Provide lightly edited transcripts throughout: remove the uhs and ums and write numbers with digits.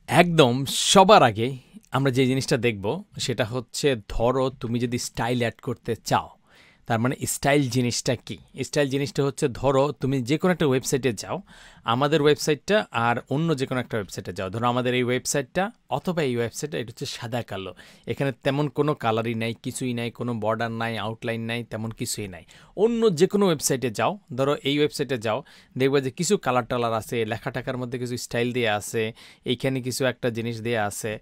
একদম সবার আগে আমরা যে জিনিসটা দেখব সেটা হচ্ছে ধরো তুমি যদি স্টাইল অ্যাড করতে চাও, তার মানে স্টাইল জিনিসটা কি? স্টাইল জিনিসটা হচ্ছে ধরো তুমি যে কোনো একটা ওয়েবসাইটে যাও, আমাদের ওয়েবসাইটটা আর অন্য যে কোনো একটা ওয়েবসাইটে যাও, ধরো আমাদের এই ওয়েবসাইটটা অথবা এই ওয়েবসাইটটা, এটা হচ্ছে সাদা কালো, এখানে তেমন কোনো কালারই নাই, কিছুই নাই, কোনো বর্ডার নাই, আউটলাইন নাই, তেমন কিছুই নাই। অন্য যে কোনো ওয়েবসাইটে যাও, ধরো এই ওয়েবসাইটে যাও, দেখবে যে কিছু কালার টালার আছে, লেখা টাকার মধ্যে কিছু স্টাইল দেওয়া আছে, এইখানে কিছু একটা জিনিস দেওয়া আছে,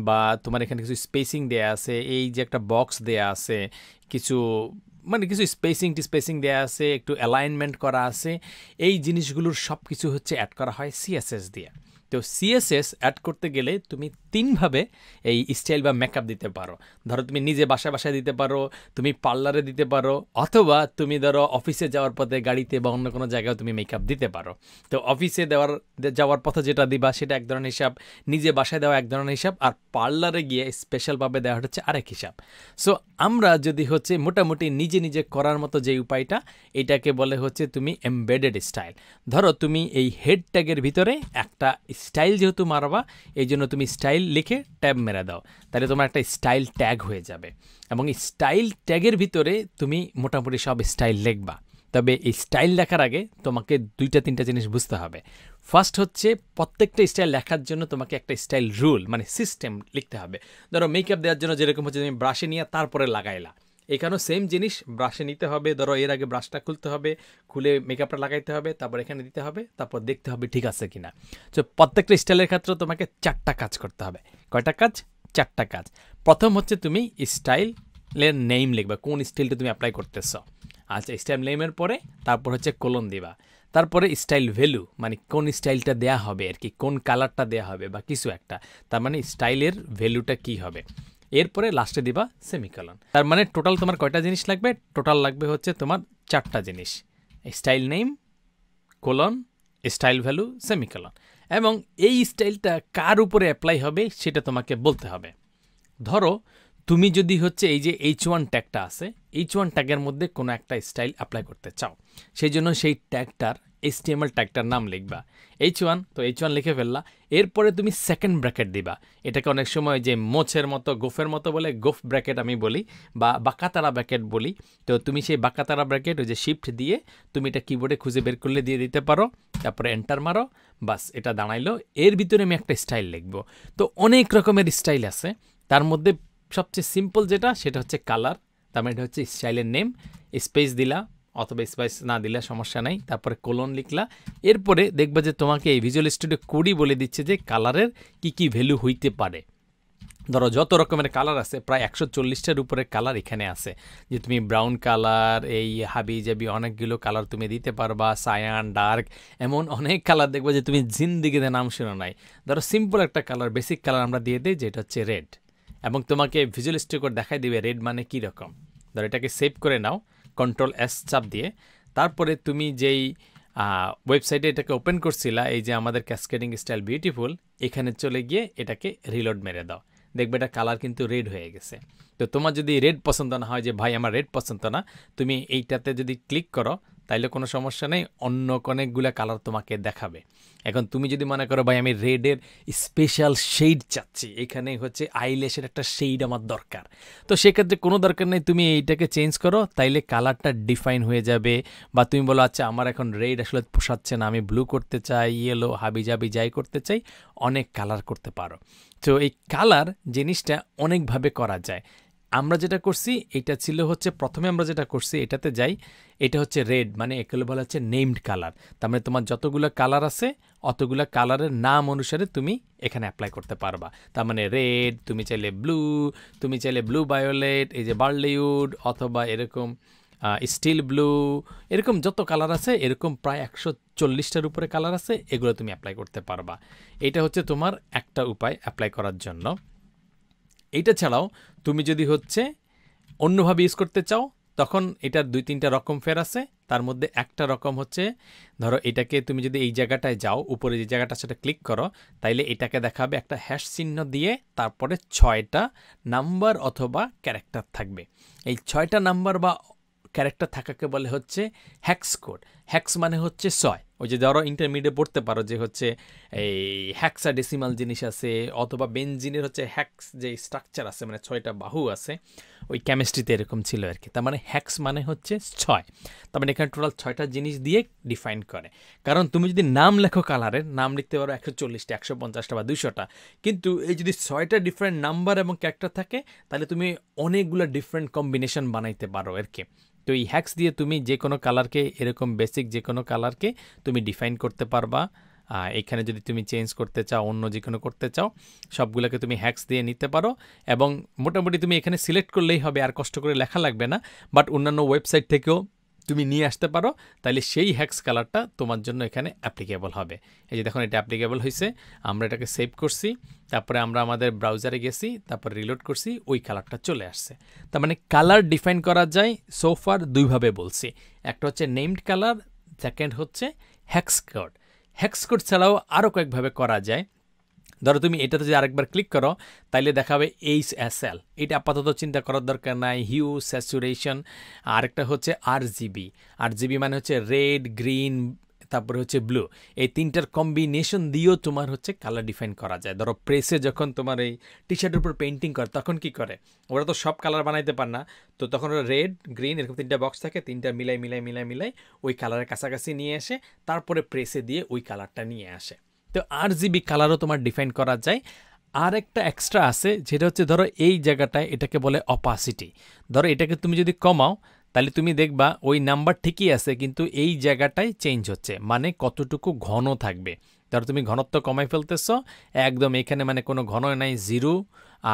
বা তোমার এখানে কিছু স্পেসিং দেওয়া আছে, এই যে একটা বক্স দেওয়া আছে, কিছু মানে কিছু স্পেসিং দেওয়া আছে, একটু অ্যালাইনমেন্ট করা আছে। এই জিনিসগুলোর সব কিছু হচ্ছে অ্যাড করা হয় সিএসএস দিয়ে। তো সিএসএস অ্যাড করতে গেলে তুমি তিনভাবে এই স্টাইল বা মেকআপ দিতে পারো। ধরো তুমি নিজে বাসায় দিতে পারো, তুমি পার্লারে দিতে পারো, অথবা তুমি ধরো অফিসে যাওয়ার পথে গাড়িতে বা অন্য কোনো জায়গায় তুমি মেকআপ দিতে পারো। তো অফিসে যাওয়ার পথে যেটা দিবা সেটা এক ধরনের হিসাব, নিজে বাসায় দেওয়া এক ধরনের হিসাব, আর পার্লারে গিয়ে স্পেশালভাবে দেওয়া হচ্ছে আরেক হিসাব। সো আমরা যদি হচ্ছে মোটামুটি নিজে করার মতো যে উপায়টা, এটাকে বলে হচ্ছে তুমি এমবেডেড স্টাইল। ধরো তুমি এই হেড ট্যাগের ভিতরে একটা স্টাইল যেহেতু মারবা, এই জন্য তুমি স্টাইল লিখে ট্যাব মেরে দাও, তাহলে তোমার একটা স্টাইল ট্যাগ হয়ে যাবে। এবং এই স্টাইল ট্যাগের ভিতরে তুমি মোটামুটি সব স্টাইল লিখবা। তবে এই স্টাইল লেখার আগে তোমাকে 2-3টা জিনিস বুঝতে হবে। ফার্স্ট হচ্ছে প্রত্যেকটা স্টাইল লেখার জন্য তোমাকে একটা স্টাইল রুল মানে সিস্টেম লিখতে হবে। ধরো মেকআপ দেওয়ার জন্য যেরকম হচ্ছে তুমি ব্রাশে নিয়ে তারপরে লাগাইলা, এখানেও সেম জিনিস, ব্রাশে নিতে হবে, ধরো এর আগে ব্রাশটা খুলতে হবে, খুলে মেকআপটা লাগাইতে হবে, তারপর এখানে দিতে হবে, তারপর দেখতে হবে ঠিক আছে কিনা। তো প্রত্যেকটা স্টাইলের ক্ষেত্রে তোমাকে 4টা কাজ করতে হবে। কয়টা কাজ? 4টা কাজ। প্রথম হচ্ছে তুমি স্টাইলের নেম লিখবা, কোন স্টাইলটা তুমি অ্যাপ্লাই করতেছ। আচ্ছা, স্টাইল নেমের পরে তারপর হচ্ছে কোলন দিবা, তারপরে স্টাইল ভ্যালু মানে কোন স্টাইলটা দেয়া হবে আর কি, কোন কালারটা দেয়া হবে বা কিছু একটা, তার মানে স্টাইলের ভ্যালুটা কি হবে। এরপরে লাস্টে দিবা সেমিকলন। তার মানে টোটাল তোমার কয়টা জিনিস লাগবে? টোটাল লাগবে হচ্ছে তোমার 4টা জিনিস, style name, colon, style value, semicolon. এবং এই স্টাইলটা কার উপরে অ্যাপ্লাই হবে সেটা তোমাকে বলতে হবে। ধরো তুমি যদি হচ্ছে এই যে H1 ট্যাগটা আছে, H1 ট্যাগের মধ্যে কোনো একটা স্টাইল অ্যাপ্লাই করতে চাও, সেই জন্য সেই ট্যাগটার HTML ট্যাগটার নাম লিখবা H1। তো H1 লিখে ফেললা, এরপরে তুমি সেকেন্ড ব্র্যাকেট দিবা। এটাকে অনেক সময় যে মোছের মতো গোফের মতো বলে গোফ ব্র্যাকেট আমি বলি, বা বাঁকাতারা ব্র্যাকেট বলি। তো তুমি সেই বাঁকাতারা ব্র্যাকেট ওই যে শিফট দিয়ে তুমি এটা কিবোর্ডে খুঁজে বের করলে দিয়ে দিতে পারো, তারপরে এন্টার মারো, বাস এটা দাঁড়াইলো। এর ভিতরে আমি একটা স্টাইল লিখবো। তো অনেক রকমের স্টাইল আছে, তার মধ্যে সবচেয়ে সিম্পল যেটা সেটা হচ্ছে কালার, তার মানে এটা হচ্ছে স্টাইলের নেম, স্পেস দিলা অথবা স্পেস না দিলে সমস্যা নাই, তারপরে কোলন লিখলা। এরপরে দেখবা যে তোমাকে এই ভিজুয়াল স্টুডিও কোডই বলে দিচ্ছে যে কালারের কি ভ্যালু হইতে পারে। ধরো যত রকমের কালার আছে, প্রায় 140টার উপরে কালার এখানে আছে, যে তুমি ব্রাউন কালার, এই হাবি জাবি অনেকগুলো কালার তুমি দিতে পারবা, সায়ান, ডার্ক, এমন অনেক কালার দেখবা যে তুমি জিন্দিগিতে নাম শুনো নাই। ধরো সিম্পল একটা কালার, বেসিক কালার আমরা দিয়ে দিই, যেটা হচ্ছে রেড, এবং তোমাকে ভিজুয়াল স্টুডিও দেখাই দিবে রেড মানে কী রকম। ধরো এটাকে সেভ করে নাও Ctrl+S চাপ দিয়ে, তারপরে তুমি যেই ওয়েবসাইটে এটাকে ওপেন করছিলা, এই যে আমাদের ক্যাসকেডিং স্টাইল বিউটিফুল, এখানে চলে গিয়ে এটাকে রিলোড মেরে দাও, দেখবে এটা কালার কিন্তু রেড হয়ে গেছে। তো তোমার যদি রেড পছন্দ না হয়, যে ভাই আমার রেড পছন্দ না, তুমি এইটাতে যদি ক্লিক করো তাইলে কোনো সমস্যা নেই, অন্য অনেকগুলো কালার তোমাকে দেখাবে। এখন তুমি যদি মনে করো ভাই আমি রেডের স্পেশাল শেড চাচ্ছি, এখানে হচ্ছে আইল্যাশের একটা শেড আমার দরকার, তো সেক্ষেত্রে কোনো দরকার নেই, তুমি এইটাকে চেঞ্জ করো, তাইলে কালারটা ডিফাইন হয়ে যাবে। বা তুমি বলো আচ্ছা আমার এখন রেড আসলে পোষাচ্ছে না, আমি ব্লু করতে চাই, ইয়েলো, হাবি জাবি যাই করতে চাই, অনেক কালার করতে পারো। তো এই কালার জিনিসটা অনেকভাবে করা যায়। আমরা যেটা করছি এটা ছিল হচ্ছে, প্রথমে আমরা যেটা করছি এটাতে যাই, এটা হচ্ছে রেড, মানে এগুলো বলা হচ্ছে নেমড কালার। তার মানে তোমার যতগুলো কালার আছে অতগুলো কালারের নাম অনুসারে তুমি এখানে অ্যাপ্লাই করতে পারবা। তার মানে রেড, তুমি চাইলে ব্লু, তুমি চাইলে ব্লু ভায়োলেট, এই যে বার্লিউড, অথবা এরকম স্টিল ব্লু, এরকম যত কালার আছে, এরকম প্রায় 140টার উপরে কালার আছে, এগুলো তুমি অ্যাপ্লাই করতে পারবা। এটা হচ্ছে তোমার একটা উপায় অ্যাপ্লাই করার জন্য। এইটা ছাড়াও তুমি যদি হচ্ছে অন্যভাবে ইউজ করতে চাও, তখন এটার 2-3টা রকম ফের আছে। তার মধ্যে একটা রকম হচ্ছে, ধরো এটাকে তুমি যদি এই জায়গাটায় যাও, উপরে যে জায়গাটা সেটা ক্লিক করো, তাইলে এটাকে দেখাবে একটা হ্যাশ চিহ্ন দিয়ে, তারপরে 6টা নাম্বার অথবা ক্যারেক্টার থাকবে। এই 6টা নাম্বার বা ক্যারেক্টার থাকাকে বলে হচ্ছে হ্যাক্স কোড। হ্যাক্স মানে হচ্ছে 6, ওই যে ধরো ইন্টারমিডিয়েট পড়তে পারো যে হচ্ছে এই হ্যাক্সাডেসিমাল জিনিস আছে, অথবা বেনজিনের হচ্ছে হ্যাক্স যে স্ট্রাকচার আছে, মানে 6টা বাহু আছে, ওই কেমিস্ট্রিতে এরকম ছিল আর কি। তার মানে হ্যাক্স মানে হচ্ছে 6, তার মানে এখানে টোটাল 6টা জিনিস দিয়ে ডিফাইন করে। কারণ তুমি যদি নাম লেখো কালারের, নাম লিখতে পারো 140টা, 150টা বা 200টা, কিন্তু এই যদি 6টা ডিফারেন্ট নাম্বার এবং ক্যারেক্টার থাকে, তাহলে তুমি অনেকগুলো ডিফারেন্ট কম্বিনেশন বানাইতে পারো আর কি। তো এই হ্যাক্স দিয়ে তুমি যে কোনো কালারকে, এরকম বেসিক যে কোনো কালারকে তুমি ডিফাইন করতে পারবা। এখানে যদি তুমি চেঞ্জ করতে চাও, অন্য যে কোনো করতে চাও, সবগুলোকে তুমি হ্যাক্স দিয়ে নিতে পারো। এবং মোটামুটি তুমি এখানে সিলেক্ট করলেই হবে, আর কষ্ট করে লেখা লাগবে না। বাট অন্যান্য ওয়েবসাইট থেকেও তুমি নিয়ে আসতে পারো, তাহলে সেই হ্যাক্স কালারটা তোমার জন্য এখানে অ্যাপ্লিকেবল হবে। এই যে দেখুন এটা অ্যাপ্লিকেবল হয়েছে, আমরা এটাকে সেভ করছি, তারপরে আমরা আমাদের ব্রাউজারে গেছি, তারপর রিলোড করছি, ওই কালারটা চলে আসছে। তার মানে কালার ডিফাইন করা যায় সোফার দুইভাবে বলছি, একটা হচ্ছে নেমড কালার, সেকেন্ড হচ্ছে হ্যাক্স কোড। হ্যাক্স কোড ছাড়াও আরও কয়েকভাবে করা যায়। ধরো তুমি এটাতে যদি আরেকবার ক্লিক করো, তাইলে দেখাবে HSL, এটা আপাতত চিন্তা করার দরকার নাই। হিউ, স্যাচুরেশন, আরেকটা হচ্ছে RGB। RGB মানে হচ্ছে রেড, গ্রিন, তারপরে হচ্ছে ব্লু। এই 3টার কম্বিনেশন দিয়েও তোমার হচ্ছে কালার ডিফাইন করা যায়। ধরো প্রেসে যখন তোমার এই টি শার্টের উপর পেন্টিং করে, তখন কি করে, ওরা তো সব কালার বানাইতে পার না, তো তখন ওরা রেড, গ্রিন এরকম 3টা বক্স থাকে, 3টা মিলাই ওই কালারের কাছাকাছি নিয়ে আসে, তারপরে প্রেসে দিয়ে ওই কালারটা নিয়ে আসে। তো RGB কালারও তোমার ডিফাইন করা যায়। আর একটা এক্সট্রা আছে, যেটা হচ্ছে ধরো এই জায়গাটায় এটাকে বলে অপাসিটি। ধরো এটাকে তুমি যদি কমাও, তাহলে তুমি দেখবা ওই নাম্বার ঠিকই আছে, কিন্তু এই জায়গাটায় চেঞ্জ হচ্ছে, মানে কতটুকু ঘন থাকবে। ধরো তুমি ঘনত্ব কমাই ফেলতেছো একদম, এখানে মানে কোনো ঘন নাই, 0।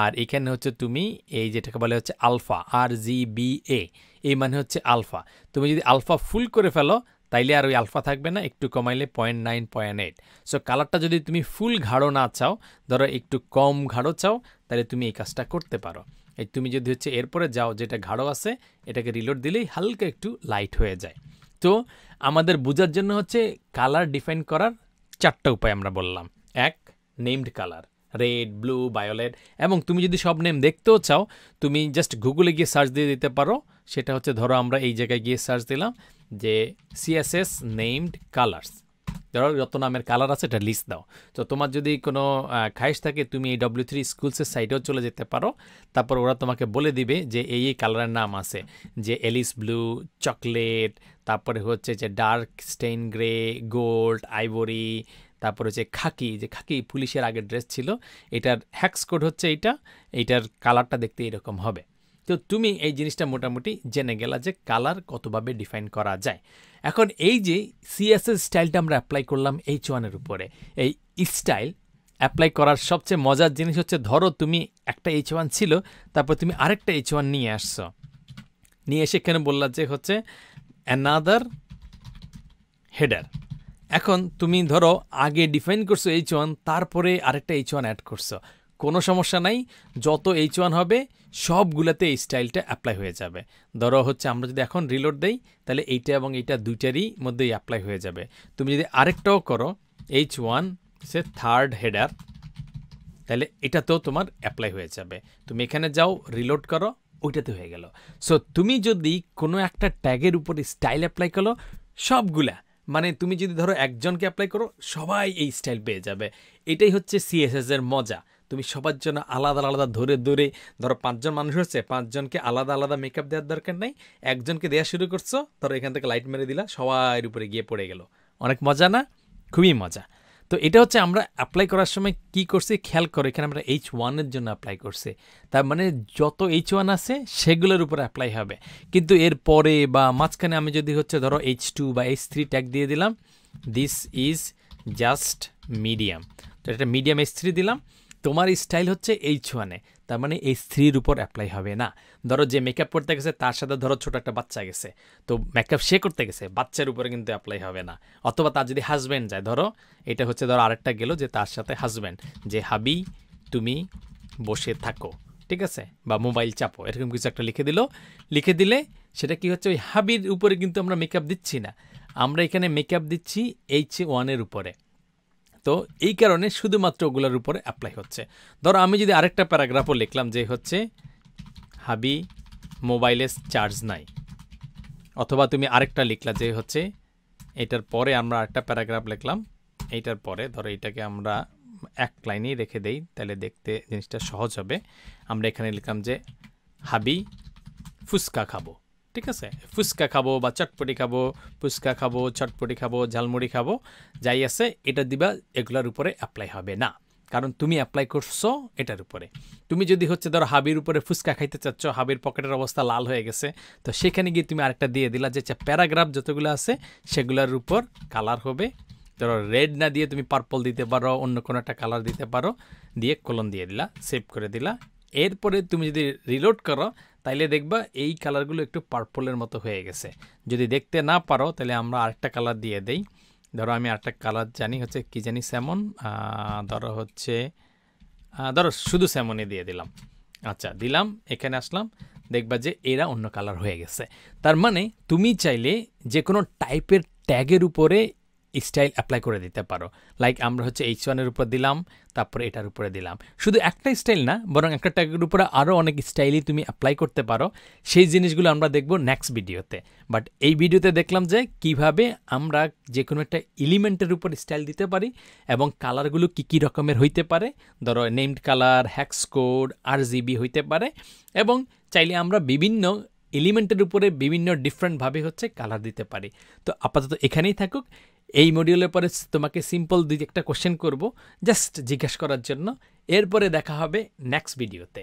আর এখানে হচ্ছে তুমি এই যেটাকে বলে হচ্ছে আলফা, RGBA, এই মানে হচ্ছে আলফা। তুমি যদি আলফা ফুল করে ফেলো, তাইলে আর ওই আলফা থাকবে না, একটু কমাইলে 0.9, 0.8। সো কালারটা যদি তুমি ফুল গাঢ় না চাও, ধরো একটু কম গাঢ় চাও, তাহলে তুমি এই কাজটা করতে পারো। এই তুমি যদি হচ্ছে এরপরে যাও, যেটা গাঢ় আছে এটাকে রিলোড দিলেই হালকা একটু লাইট হয়ে যায়। তো আমাদের বোঝার জন্য হচ্ছে কালার ডিফাইন করার 4টা উপায় আমরা বললাম। এক, named colour, red, blue, violet. এবং তুমি যদি সব নেম দেখতেও চাও, তুমি জাস্ট গুগলে গিয়ে সার্চ দিয়ে দিতে পারো। সেটা হচ্ছে ধরো আমরা এই জায়গায় গিয়ে সার্চ দিলাম যে CSS নেমড কালার্স, ধরো যত নামের কালার আছে এটা লিস্ট দাও। তো তোমার যদি কোনো খাইশ থাকে, তুমি এই W3 স্কুলসের সাইটেও চলে যেতে পারো। তারপর ওরা তোমাকে বলে দিবে যে এই কালারের নাম আছে, যে এলিস ব্লু, চকলেট, তারপরে হচ্ছে যে dark stain grey, gold, ivory, তারপরে হচ্ছে খাকি, যে খাকি পুলিশের আগের ড্রেস ছিল, এটার হ্যাক্স কোড হচ্ছে এইটার কালারটা দেখতে এরকম হবে। তো তুমি এই জিনিসটা মোটামুটি জেনে গেলা যে কালার কতভাবে ডিফাইন করা যায়। এখন এই যে CSS স্টাইলটা আমরা অ্যাপ্লাই করলাম H1 এর উপরে, এই স্টাইল অ্যাপ্লাই করার সবচেয়ে মজার জিনিস হচ্ছে, ধরো তুমি একটা H1 ছিল, তারপর তুমি আরেকটা H1 নিয়ে আসছো, নিয়ে এসে এখানে বললা যে হচ্ছে অ্যানাদার হেডার। এখন তুমি ধরো আগে ডিফাইন করছো H1, তারপরে আরেকটা H1 অ্যাড করছো, কোনো সমস্যা নাই, যত H1 হবে সবগুলোতে এই স্টাইলটা অ্যাপ্লাই হয়ে যাবে। ধরো হচ্ছে আমরা যদি এখন রিলোড দেই, তাহলে এইটা এবং এইটা দুইটারই মধ্যেই অ্যাপ্লাই হয়ে যাবে। তুমি যদি আরেকটাও করো H1 সে থার্ড হেডার, তাহলে এটাতেও তোমার অ্যাপ্লাই হয়ে যাবে। তুমি এখানে যাও, রিলোড করো, ওইটাতে হয়ে গেল। সো তুমি যদি কোনো একটা ট্যাগের উপরে স্টাইল অ্যাপ্লাই করো, সবগুলা, মানে তুমি যদি ধরো একজনকে অ্যাপ্লাই করো, সবাই এই স্টাইল পেয়ে যাবে। এটাই হচ্ছে CSS এর মজা। তুমি সবার জন্য আলাদা আলাদা ধরে ধরো 5 জন মানুষ হচ্ছে, 5 জনকে আলাদা আলাদা মেকআপ দেওয়ার দরকার নাই, একজনকে দেওয়া শুরু করছো, ধরো এখান থেকে লাইট মেরে দিলা, সবার উপরে গিয়ে পড়ে গেল। অনেক মজা না? খুবই মজা। তো এটা হচ্ছে আমরা অ্যাপ্লাই করার সময় কি করছি খেয়াল করো, এখানে আমরা H1 এর জন্য অ্যাপ্লাই করছি, তার মানে যত H1 আছে সেগুলোর উপর অ্যাপ্লাই হবে। কিন্তু এর পরে বা মাঝখানে আমি যদি হচ্ছে ধরো H2 বা H3 ট্যাগ দিয়ে দিলাম, দিস ইজ জাস্ট মিডিয়াম, তো এটা মিডিয়াম H3 দিলাম, তোমার স্টাইল হচ্ছে H1 এ, তার মানে H3-র উপর অ্যাপ্লাই হবে না। ধরো যে মেকআপ করতে গেছে, তার সাথে ধরো ছোট একটা বাচ্চা গেছে, তো মেকআপ সে করতে গেছে, বাচ্চার উপরে কিন্তু অ্যাপ্লাই হবে না। অথবা তার যদি হাজব্যান্ড যায়, ধরো এটা হচ্ছে ধরো আরেকটা গেল যে তার সাথে হাজব্যান্ড, যে হাবি তুমি বসে থাকো, ঠিক আছে, বা মোবাইল চাপো, এরকম কিছু একটা লিখে দিলে সেটা কি হচ্ছে, ওই হাবির উপরে কিন্তু আমরা মেকআপ দিচ্ছি না, আমরা এখানে মেকআপ দিচ্ছি H1 এর উপরে। তো এই কারণে শুধুমাত্র ওগুলোর উপরে অ্যাপ্লাই হচ্ছে। ধরো আমি যদি আরেকটা প্যারাগ্রাফও লিখলাম যে হচ্ছে হাবি মোবাইলে চার্জ নাই, অথবা তুমি আরেকটা লিখলা যে হচ্ছে এটার পরে আমরা একটা প্যারাগ্রাফ লিখলাম, এইটার পরে ধরো এটাকে আমরা এক লাইনেই রেখে দেই, তাহলে দেখতে জিনিসটা সহজ হবে। আমরা এখানে লিখলাম যে হাবি ফুচকা খাবো, ঠিক আছে? ফুচকা খাবো বা চটপটি খাবো, ফুচকা খাবো, চটপটি খাবো, ঝালমুড়ি খাবো, যাই আছে এটা দিবা, এগুলোর উপরে অ্যাপ্লাই হবে না, কারণ তুমি অ্যাপ্লাই করছো এটার উপরে। তুমি যদি হচ্ছে ধরো হাবির উপরে ফুচকা খাইতে চাচ্ছ, হাবির পকেটের অবস্থা লাল হয়ে গেছে, তো সেখানে গিয়ে তুমি আরেকটা দিয়ে দিলা যে প্যারাগ্রাফ যতগুলো আছে সেগুলোর উপর কালার হবে। ধরো রেড না দিয়ে তুমি পার্পল দিতে পারো, অন্য কোনো একটা কালার দিতে পারো, দিয়ে কলন দিয়ে দিলা, সেভ করে দিলা। এরপরে তুমি যদি রিলোড করো তাইলে দেখবা এই কালারগুলো একটু পার্পলের মতো হয়ে গেছে। যদি দেখতে না পারো তাহলে আমরা আরেকটা কালার দিয়ে দেই। ধরো আমি আরেকটা কালার জানি, হচ্ছে কি জানি স্যামন, ধরো হচ্ছে ধরো শুধু স্যামনে দিয়ে দিলাম। আচ্ছা দিলাম, এখানে আসলাম, দেখবা যে এরা অন্য কালার হয়ে গেছে। তার মানে তুমি চাইলে যে কোনো টাইপের ট্যাগের উপরে স্টাইল অ্যাপ্লাই করে দিতে পারো। লাইক আমরা হচ্ছে H1 এর উপর দিলাম, তারপরে এটার উপরে দিলাম। শুধু একটা স্টাইল না, বরং একটা ট্যাগের উপরে আরও অনেক স্টাইলই তুমি অ্যাপ্লাই করতে পারো। সেই জিনিসগুলো আমরা দেখব নেক্সট ভিডিওতে। বাট এই ভিডিওতে দেখলাম যে কিভাবে আমরা যে কোনো একটা এলিমেন্টের উপর স্টাইল দিতে পারি এবং কালারগুলো কী কী রকমের হইতে পারে। ধরো named colour, hacks code, RGB হইতে পারে, এবং চাইলে আমরা বিভিন্ন এলিমেন্টের উপরে বিভিন্ন ডিফারেন্টভাবে হচ্ছে কালার দিতে পারি। তো আপাতত এখানেই থাকুক। এই মডিউলের পরে তোমাকে সিম্পল একটা কোশ্চেন করব, জাস্ট জিজ্ঞাসা করার জন্য। এরপরে দেখা হবে নেক্সট ভিডিওতে।